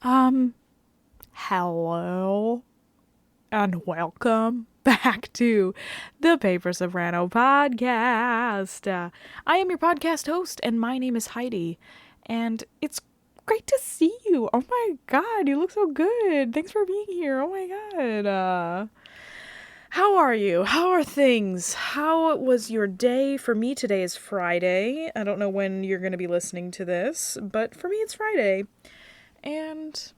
Um, Hello and welcome back to the Paper Soprano podcast. I am your podcast host, and my name is Heidi, and it's great to see you. Oh my god, you look so good. Thanks for being here. Oh my god. How are you? How are things? How was your day? For me, today is Friday. I don't know when you're going to be listening to this, but for me, it's Friday. And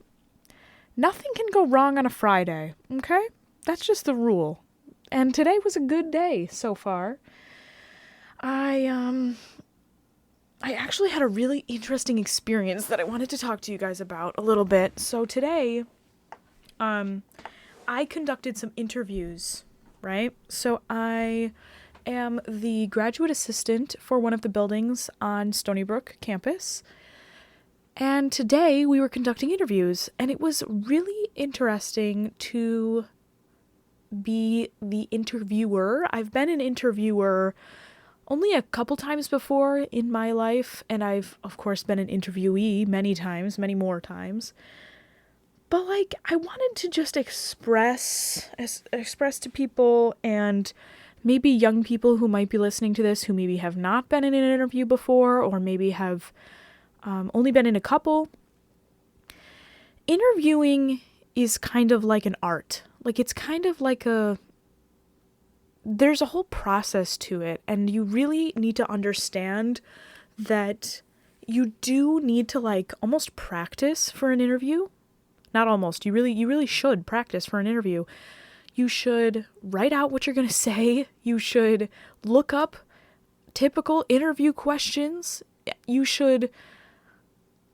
nothing can go wrong on a Friday, okay? That's just the rule. And today was a good day so far. I I actually had a really interesting experience that I wanted to talk to you guys about a little bit. So today, I conducted some interviews, right? So I am the graduate assistant for one of the buildings on Stony Brook campus. And today we were conducting interviews, and it was really interesting to be the interviewer. I've been an interviewer only a couple times before in my life, and I've, of course, been an interviewee many times, many more times. But, like, I wanted to just express to people, and maybe young people who might be listening to this who maybe have not been in an interview before, or maybe have only been in a couple. Interviewing is kind of like an art. Like, it's kind of like there's a whole process to it, and you really need to understand that you do need to, like, almost practice for an interview. Not almost. You really should practice for an interview. You should write out what you're going to say. You should look up typical interview questions. You should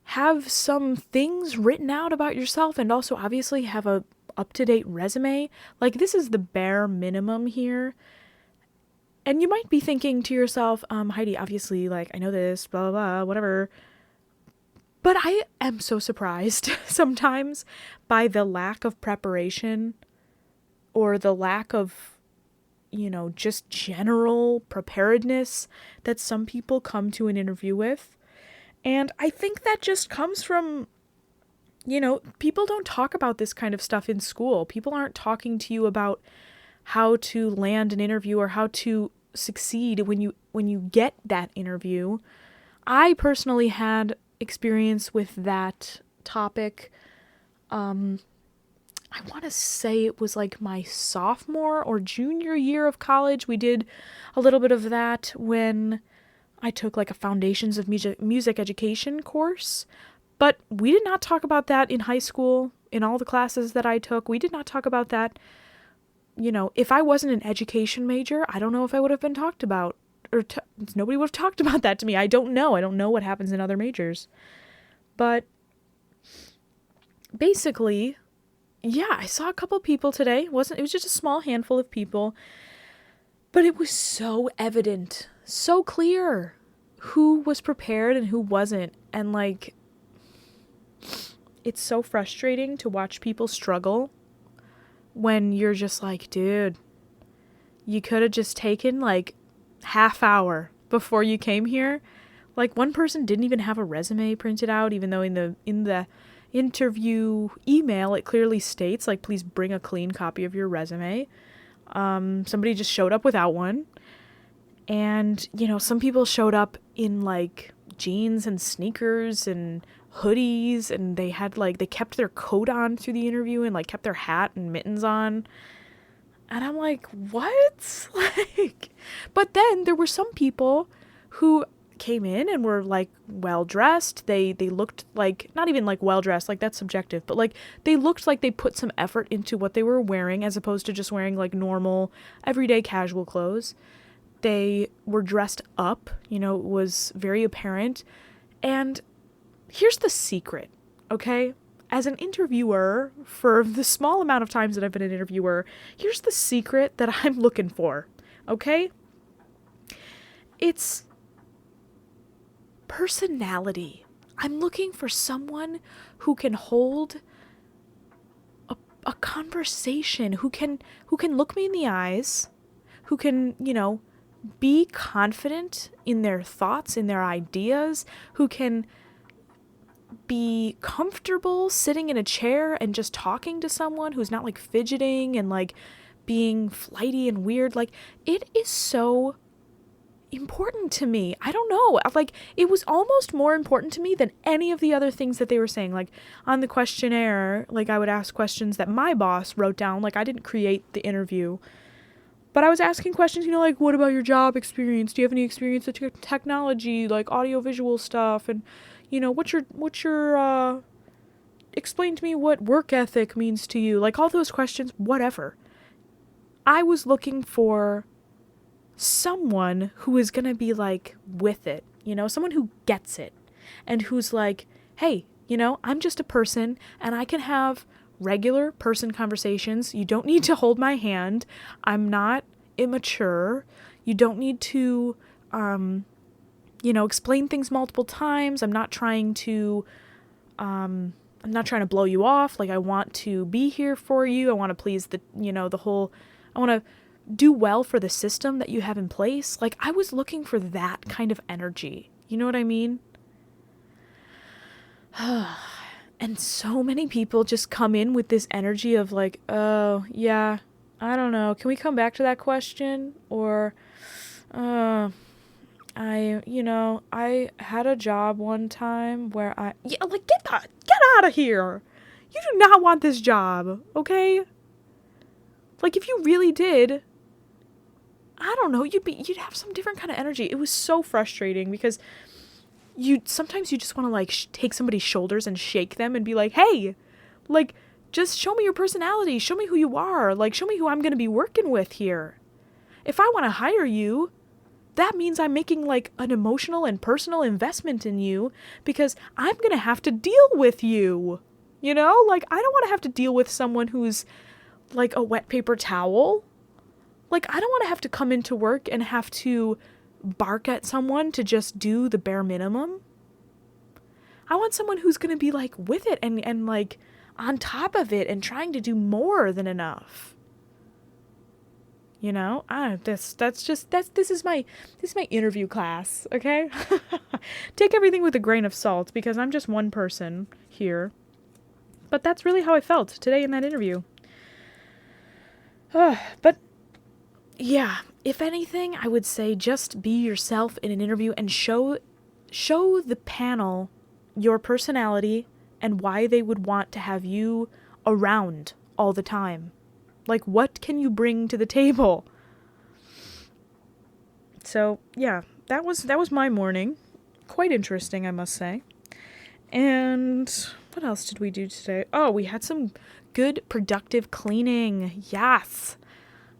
have some things written out about yourself, and also obviously have a up-to-date resume. Like, this is the bare minimum here. And you might be thinking to yourself, Heidi, obviously, like, I know this, blah, blah, blah, whatever. But I am so surprised sometimes by the lack of preparation, or the lack of, just general preparedness that some people come to an interview with. And I think that just comes from, people don't talk about this kind of stuff in school. People aren't talking to you about how to land an interview or how to succeed when you get that interview. I personally had experience with that topic. I want to say it was like my sophomore or junior year of college. We did a little bit of that when I took like a Foundations of Music Education course, but we did not talk about that in high school. In all the classes that I took, we did not talk about that. If I wasn't an education major, I don't know if I would have been talked about, or nobody would have talked about that to me. I don't know. I don't know what happens in other majors. But basically, yeah, I saw a couple people today. It was just a small handful of people, but it was so evident, so clear who was prepared and who wasn't. And, like, it's so frustrating to watch people struggle when you're just like, dude, you could have just taken like half hour before you came here. Like, one person didn't even have a resume printed out, even though in the interview email it clearly states, like, please bring a clean copy of your resume. Somebody just showed up without one. And, some people showed up in, like, jeans and sneakers and hoodies, and they kept their coat on through the interview and, like, kept their hat and mittens on. And I'm like, what? Like, but then there were some people who came in and were, like, well-dressed. They looked like, not even, like, well-dressed, like, that's subjective, but, like, they looked like they put some effort into what they were wearing, as opposed to just wearing, like, normal, everyday casual clothes. They were dressed up, it was very apparent. And here's the secret, okay? As an interviewer, for the small amount of times that I've been an interviewer, here's the secret that I'm looking for, okay? It's personality. I'm looking for someone who can hold a conversation, who can look me in the eyes, who can, be confident in their thoughts, in their ideas, who can be comfortable sitting in a chair and just talking to someone who's not like fidgeting and like being flighty and weird. Like, it is so important to me. I don't know. Like, it was almost more important to me than any of the other things that they were saying. Like, on the questionnaire, like, I would ask questions that my boss wrote down. Like, I didn't create the interview, but I was asking questions, like, what about your job experience? Do you have any experience with technology, like audiovisual stuff? And, what's your explain to me what work ethic means to you? Like, all those questions, whatever. I was looking for someone who is going to be, like, with it, someone who gets it and who's like, hey, I'm just a person and I can have regular person conversations. You don't need to hold my hand. I'm not immature. You don't need to, explain things multiple times. I'm not trying to blow you off. Like, I want to be here for you. I want to please I want to do well for the system that you have in place. Like, I was looking for that kind of energy. You know what I mean? And so many people just come in with this energy of like, oh, yeah, I don't know. Can we come back to that question? Or, I had a job one time where get out of here. You do not want this job, okay? Like, if you really did, I don't know, you'd have some different kind of energy. It was so frustrating because sometimes you just want to like take somebody's shoulders and shake them and be like, hey, like, just show me your personality. Show me who you are. Like, show me who I'm going to be working with here. If I want to hire you, that means I'm making like an emotional and personal investment in you because I'm going to have to deal with you. Like, I don't want to have to deal with someone who's like a wet paper towel. Like, I don't want to have to come into work and have to bark at someone to just do the bare minimum. I want someone who's going to be like with it and like on top of it and trying to do more than enough. This is my interview class, okay? Take everything with a grain of salt because I'm just one person here. But that's really how I felt today in that interview. But yeah, if anything, I would say just be yourself in an interview and show the panel your personality and why they would want to have you around all the time. Like, what can you bring to the table? So, yeah, that was my morning. Quite interesting, I must say. And what else did we do today? Oh, we had some good, productive cleaning. Yes.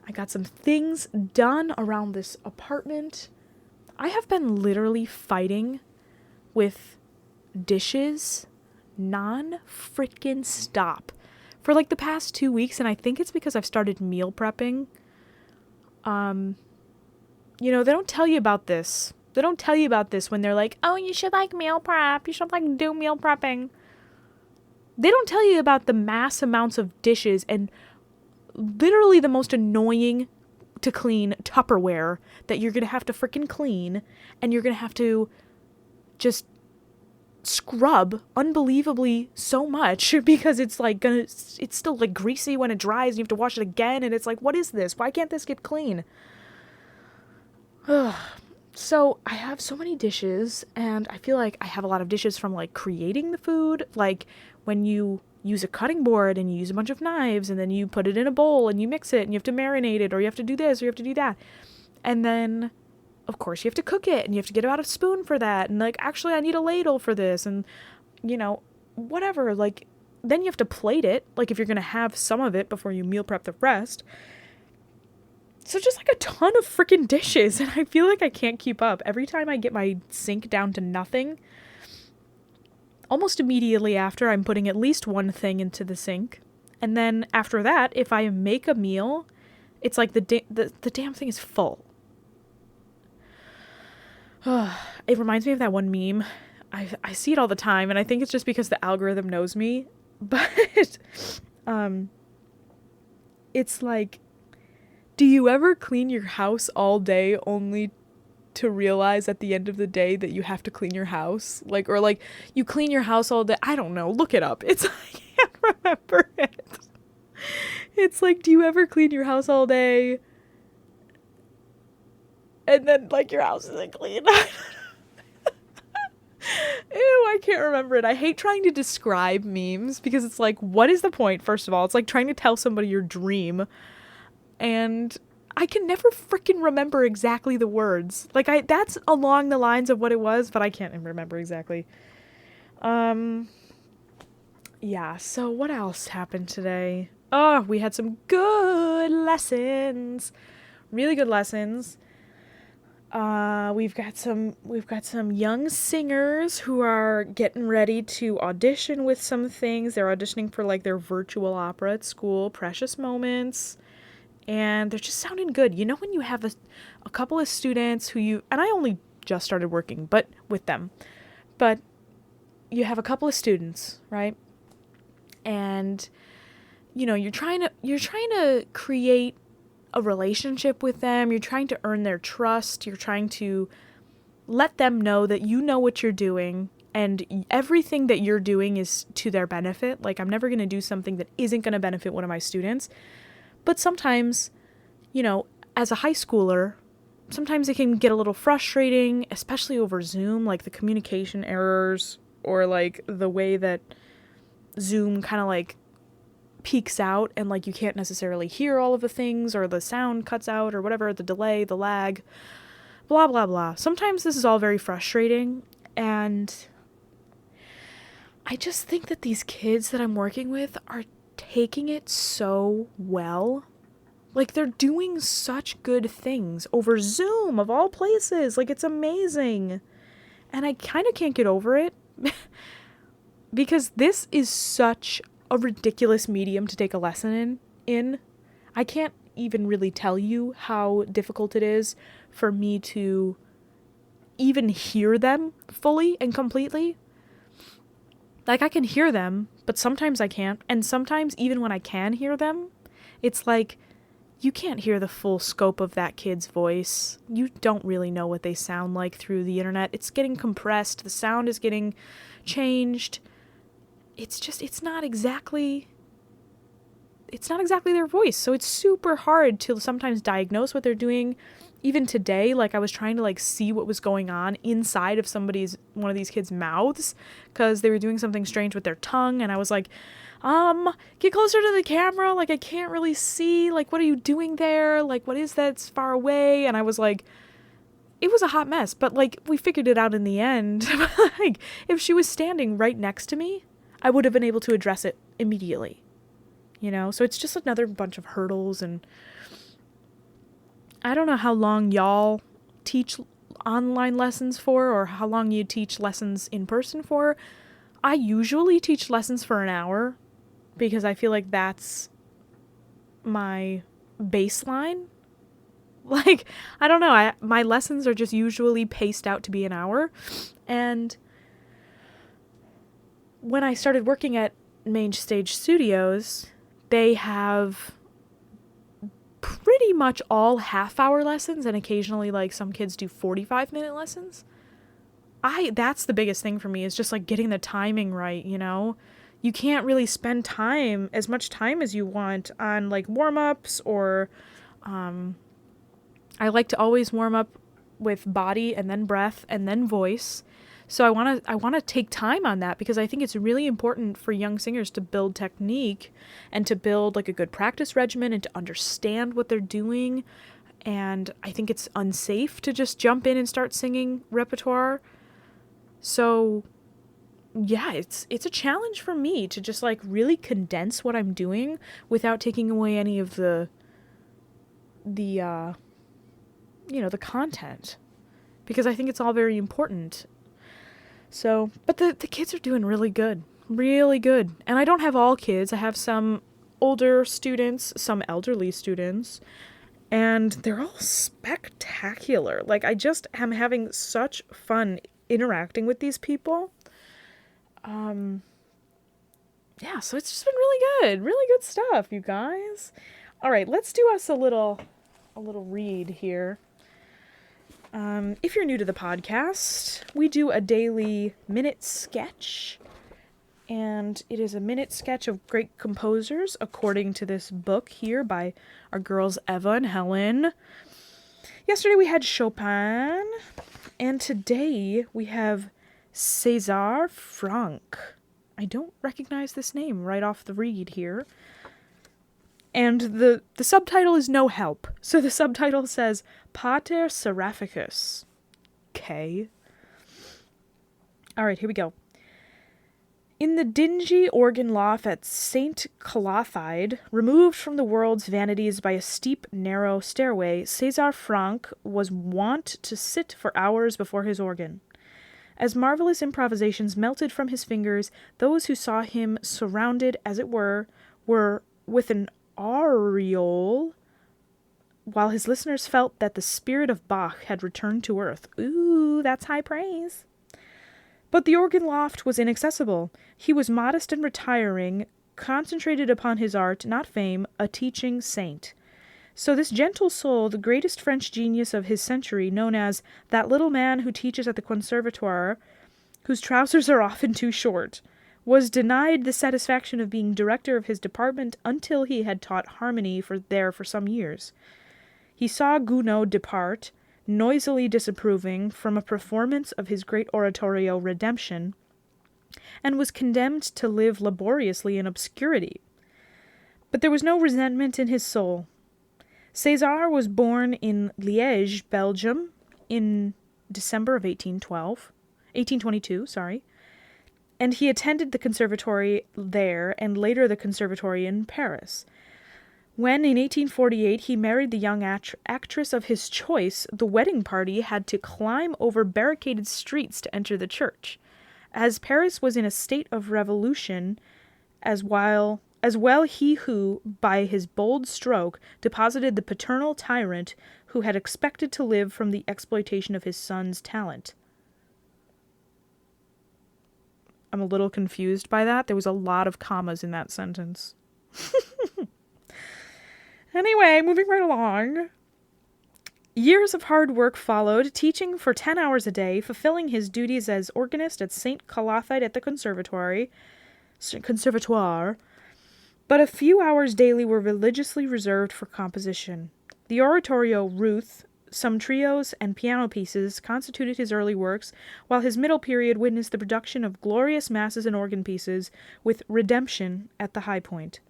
I got some things done around this apartment. I have been literally fighting with dishes non-freaking stop for like the past 2 weeks, and I think it's because I've started meal prepping. They don't tell you about this. They don't tell you about this when they're like, oh, you should like meal prep. You should like do meal prepping. They don't tell you about the mass amounts of dishes and literally the most annoying to clean Tupperware that you're going to have to freaking clean, and you're going to have to just scrub unbelievably so much because it's still like greasy when it dries and you have to wash it again, and it's like, what is this? Why can't this get clean? So I have so many dishes, and I feel like I have a lot of dishes from like creating the food, like when you use a cutting board and you use a bunch of knives and then you put it in a bowl and you mix it and you have to marinate it, or you have to do this or you have to do that. And then, of course, you have to cook it and you have to get out a spoon for that. And like, actually, I need a ladle for this, and, whatever. Like, then you have to plate it, like if you're going to have some of it before you meal prep the rest. So just like a ton of freaking dishes, and I feel like I can't keep up. Every time I get my sink down to nothing, almost immediately after, I'm putting at least one thing into the sink. And then after that, if I make a meal, it's like the damn thing is full. It reminds me of that one meme. I see it all the time, and I think it's just because the algorithm knows me. But it's like, do you ever clean your house all day only to realize at the end of the day that you have to clean your house. Like, or like you clean your house all day. I don't know. Look it up. It's, I can't remember it. It's like, do you ever clean your house all day? And then like your house isn't clean. Ew, I can't remember it. I hate trying to describe memes because it's like, what is the point? First of all, it's like trying to tell somebody your dream. And I can never freaking remember exactly the words. Like that's along the lines of what it was, but I can't remember exactly. Yeah, so what else happened today? Oh, we had some good lessons. Really good lessons. We've got some young singers who are getting ready to audition with some things. They're auditioning for like their virtual opera at school, Precious Moments. And they're just sounding good. You know when you have a couple of students who and I only just started working but with them. But you have a couple of students, right? And you know, you're trying to create a relationship with them. You're trying to earn their trust. You're trying to let them know that you know what you're doing and everything that you're doing is to their benefit. Like, I'm never going to do something that isn't going to benefit one of my students. But sometimes, you know, as a high schooler, sometimes it can get a little frustrating, especially over Zoom, like the communication errors or like the way that Zoom kind of like peaks out and like you can't necessarily hear all of the things or the sound cuts out or whatever, the delay, the lag, blah, blah, blah. Sometimes this is all very frustrating, and I just think that these kids that I'm working with are taking it so well. Like, they're doing such good things over Zoom, of all places. Like, it's amazing. And I kind of can't get over it because this is such a ridiculous medium to take a lesson in. I can't even really tell you how difficult it is for me to even hear them fully and completely. Like, I can hear them, but sometimes I can't. And sometimes even when I can hear them, it's like you can't hear the full scope of that kid's voice. You don't really know what they sound like through the internet. It's getting compressed. The sound is getting changed. It's not exactly their voice. So it's super hard to sometimes diagnose what they're doing. Even today, like, I was trying to like see what was going on inside of one of these kids' mouths because they were doing something strange with their tongue. And I was like, get closer to the camera. Like, I can't really see. Like, what are you doing there? Like, what is that? It's far away. And I was like, it was a hot mess, but like, we figured it out in the end. Like, if she was standing right next to me, I would have been able to address it immediately, you know? So it's just another bunch of hurdles, and I don't know how long y'all teach online lessons for or how long you teach lessons in person for. I usually teach lessons for an hour because I feel like that's my baseline. Like, I don't know. My lessons are just usually paced out to be an hour, and when I started working at Main Stage Studios, they have pretty much all half-hour lessons, and occasionally, like, some kids do 45-minute lessons. That's the biggest thing for me, is just, like, getting the timing right, you know? You can't really spend as much time as you want on, like, warm-ups or, I like to always warm up with body and then breath and then voice. So I want to take time on that because I think it's really important for young singers to build technique and to build like a good practice regimen and to understand what they're doing. And I think it's unsafe to just jump in and start singing repertoire. So yeah, it's a challenge for me to just like really condense what I'm doing without taking away any of the content, because I think it's all very important. So, but the kids are doing really good. Really good. And I don't have all kids. I have some older students, some elderly students, and they're all spectacular. Like, I just am having such fun interacting with these people. Yeah, so it's just been really good stuff, you guys. All right, let's do us a little read here. If you're new to the podcast, we do a daily minute sketch, and it is a minute sketch of great composers according to this book here by our girls Eva and Helen. Yesterday we had Chopin, and today we have César Franck. I don't recognize this name right off the read here. And the subtitle is no help. So the subtitle says, Pater Seraphicus. Okay. All right, here we go. In the dingy organ loft at St. Clothide, removed from the world's vanities by a steep, narrow stairway, César Franck was wont to sit for hours before his organ. As marvelous improvisations melted from his fingers, those who saw him surrounded, as it were with an aureole, while his listeners felt that the spirit of Bach had returned to earth. Ooh, that's high praise. But the organ loft was inaccessible. He was modest and retiring, concentrated upon his art, not fame, a teaching saint. So this gentle soul, the greatest French genius of his century, known as that little man who teaches at the conservatoire, whose trousers are often too short, was denied the satisfaction of being director of his department until he had taught harmony for some years. He saw Gounod depart, noisily disapproving, from a performance of his great oratorio Redemption, and was condemned to live laboriously in obscurity. But there was no resentment in his soul. César was born in Liège, Belgium, in December of 1822, and he attended the conservatory there and later the conservatory in Paris. When, in 1848, he married the young actress of his choice, the wedding party had to climb over barricaded streets to enter the church, as Paris was in a state of revolution, as well he who, by his bold stroke, deposited the paternal tyrant who had expected to live from the exploitation of his son's talent. I'm a little confused by that. There was a lot of commas in that sentence. Anyway, moving right along. Years of hard work followed, teaching for 10 hours a day, fulfilling his duties as organist at St. Clothide at the conservatoire, but a few hours daily were religiously reserved for composition. The oratorio Ruth, some trios, and piano pieces constituted his early works, while his middle period witnessed the production of glorious masses and organ pieces, with Redemption at the high point.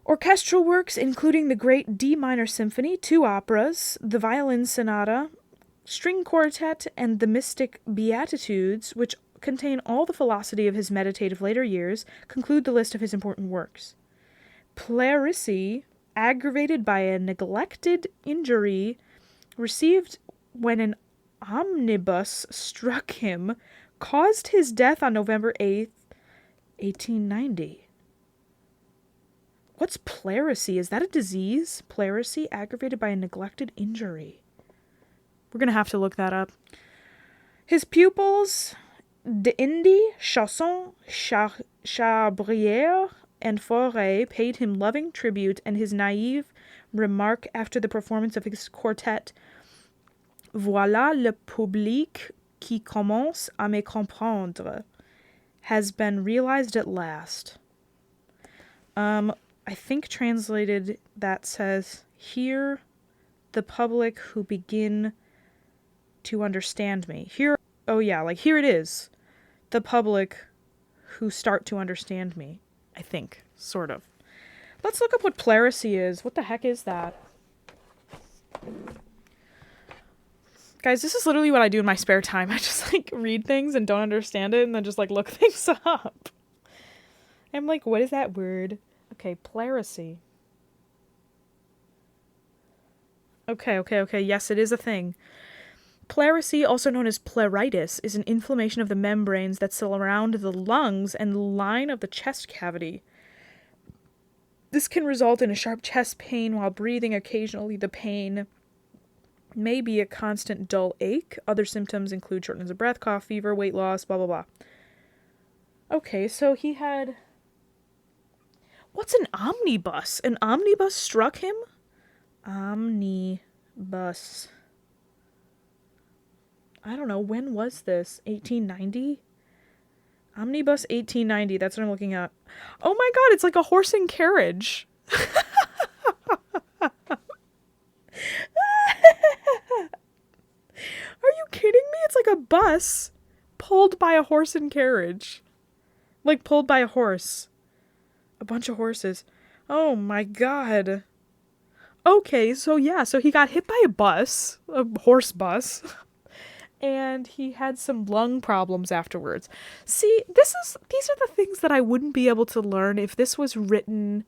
Orchestral works, including the great D minor symphony, 2 operas, the violin sonata, string quartet, and the mystic Beatitudes, which contain all the philosophy of his meditative later years, conclude the list of his important works. Pleurisy, aggravated by a neglected injury received when an omnibus struck him, caused his death on November 8th, 1890. What's pleurisy? Is that a disease? Pleurisy, aggravated by a neglected injury. We're going to have to look that up. His pupils, d'Indy, Chausson, Chabrière, and Fauré, paid him loving tribute, and his naive remark after the performance of his quartet, Voilà le public qui commence à me comprendre, has been realized at last. I think translated that says, hear the public who begin to understand me. Here it is. The public who start to understand me. I think, sort of. Let's look up what pleurisy is. What the heck is that? Guys, this is literally what I do in my spare time. I just, read things and don't understand it and then just, look things up. I'm like, what is that word? Okay, pleurisy. Okay. Yes, it is a thing. Pleurisy, also known as pleuritis, is an inflammation of the membranes that surround the lungs and line of the chest cavity. This can result in a sharp chest pain while breathing. Occasionally, the pain may be a constant dull ache. Other symptoms include shortness of breath, cough, fever, weight loss, blah, blah, blah. Okay, so he had... What's an omnibus? An omnibus struck him? Omnibus. I don't know, when was this? 1890? Omnibus 1890, that's what I'm looking at. Oh my god, it's like a horse and carriage. Are you kidding me? It's like a bus pulled by a horse and carriage. Like pulled by a horse. A bunch of horses. Oh my god. Okay, so he got hit by a horse bus. And he had some lung problems afterwards. See, these are the things that I wouldn't be able to learn if this was written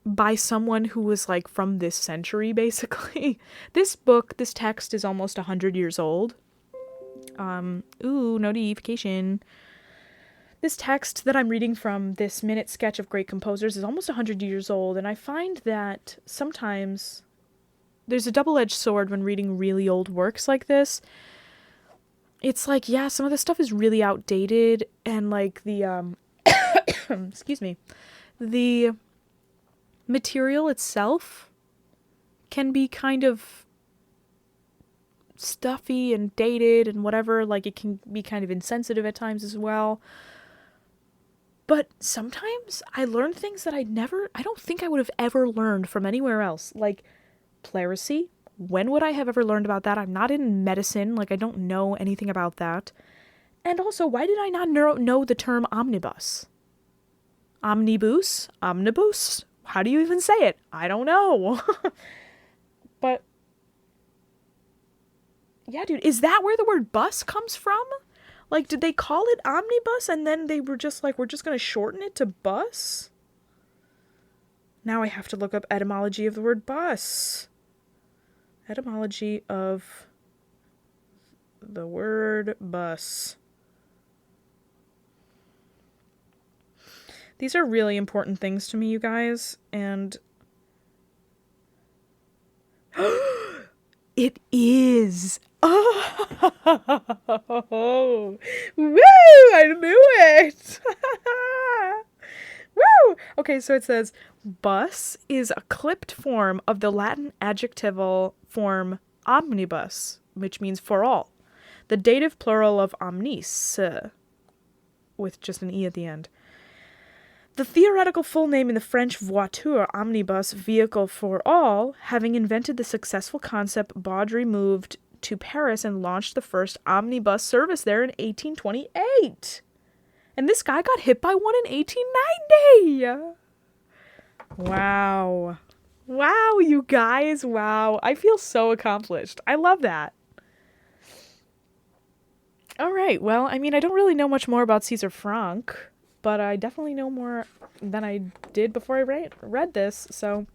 by someone who was like from this century, basically. This text is almost 100 years old. Notification. This text that I'm reading from, this minute sketch of great composers, is almost 100 years old, and I find that sometimes there's a double-edged sword when reading really old works like this. It's like, yeah, some of the stuff is really outdated, and like the, excuse me, the material itself can be kind of stuffy and dated and whatever, like it can be kind of insensitive at times as well. But sometimes I learn things that I don't think I would have ever learned from anywhere else, like pleurisy. When would I have ever learned about that? I'm not in medicine, like I don't know anything about that. And also, why did I not know the term omnibus? Omnibus? Omnibus? How do you even say it? I don't know. But, yeah, dude, is that where the word bus comes from? Like, did they call it omnibus and then they were just like, we're just going to shorten it to bus? Now I have to look up etymology of the word bus. Etymology of the word bus. These are really important things to me, you guys, and it is. Oh, woo! I knew it. Woo! Okay, so it says, bus is a clipped form of the Latin adjectival form omnibus, which means for all. The dative plural of omnis, with just an E at the end. The theoretical full name in the French voiture, omnibus, vehicle for all, having invented the successful concept, Baudry moved to Paris and launched the first omnibus service there in 1828. And this guy got hit by one in 1890. Wow. Wow, you guys. Wow. I feel so accomplished. I love that. All right. Well, I mean, I don't really know much more about Caesar Franck, but I definitely know more than I did before I read this, so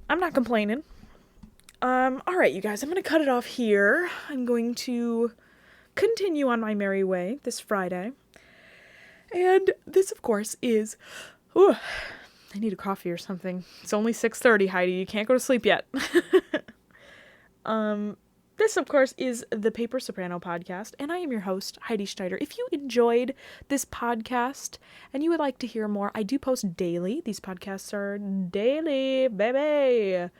I'm not complaining. All right, you guys, I'm going to cut it off here. I'm going to continue on my merry way this Friday. And this, of course, is... Ooh, I need a coffee or something. It's only 6:30, Heidi. You can't go to sleep yet. This, of course, is the Paper Soprano podcast, and I am your host, Heidi Schneider. If you enjoyed this podcast and you would like to hear more, I do post daily. These podcasts are daily, baby.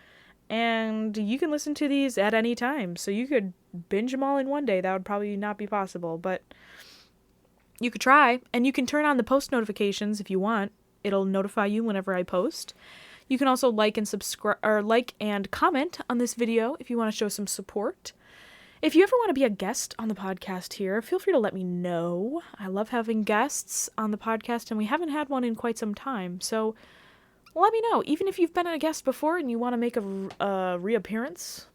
And you can listen to these at any time. So you could binge them all in one day. That would probably not be possible, but you could try. And you can turn on the post notifications if you want. It'll notify you whenever I post. You can also like and subscribe or like and comment on this video if you want to show some support. If you ever want to be a guest on the podcast here, feel free to let me know. I love having guests on the podcast, and we haven't had one in quite some time. So let me know. Even if you've been a guest before and you want to make a reappearance,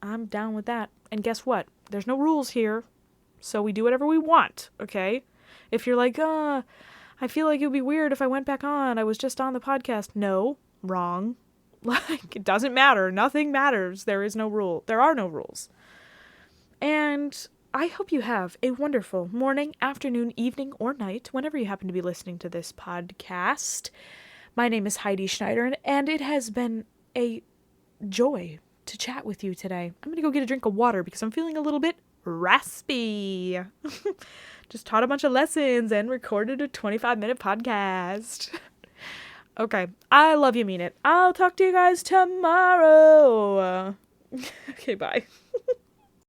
I'm down with that. And guess what? There's no rules here, so we do whatever we want, okay? If you're like, I feel like it would be weird if I went back on. I was just on the podcast. No. Wrong. Like, it doesn't matter. Nothing matters. There is no rule. There are no rules. And I hope you have a wonderful morning, afternoon, evening, or night, whenever you happen to be listening to this podcast. My name is Heidi Schneider, and it has been a joy to chat with you today. I'm going to go get a drink of water because I'm feeling a little bit raspy. Just taught a bunch of lessons and recorded a 25-minute podcast. Okay, I love you, mean it. I'll talk to you guys tomorrow. Okay, bye.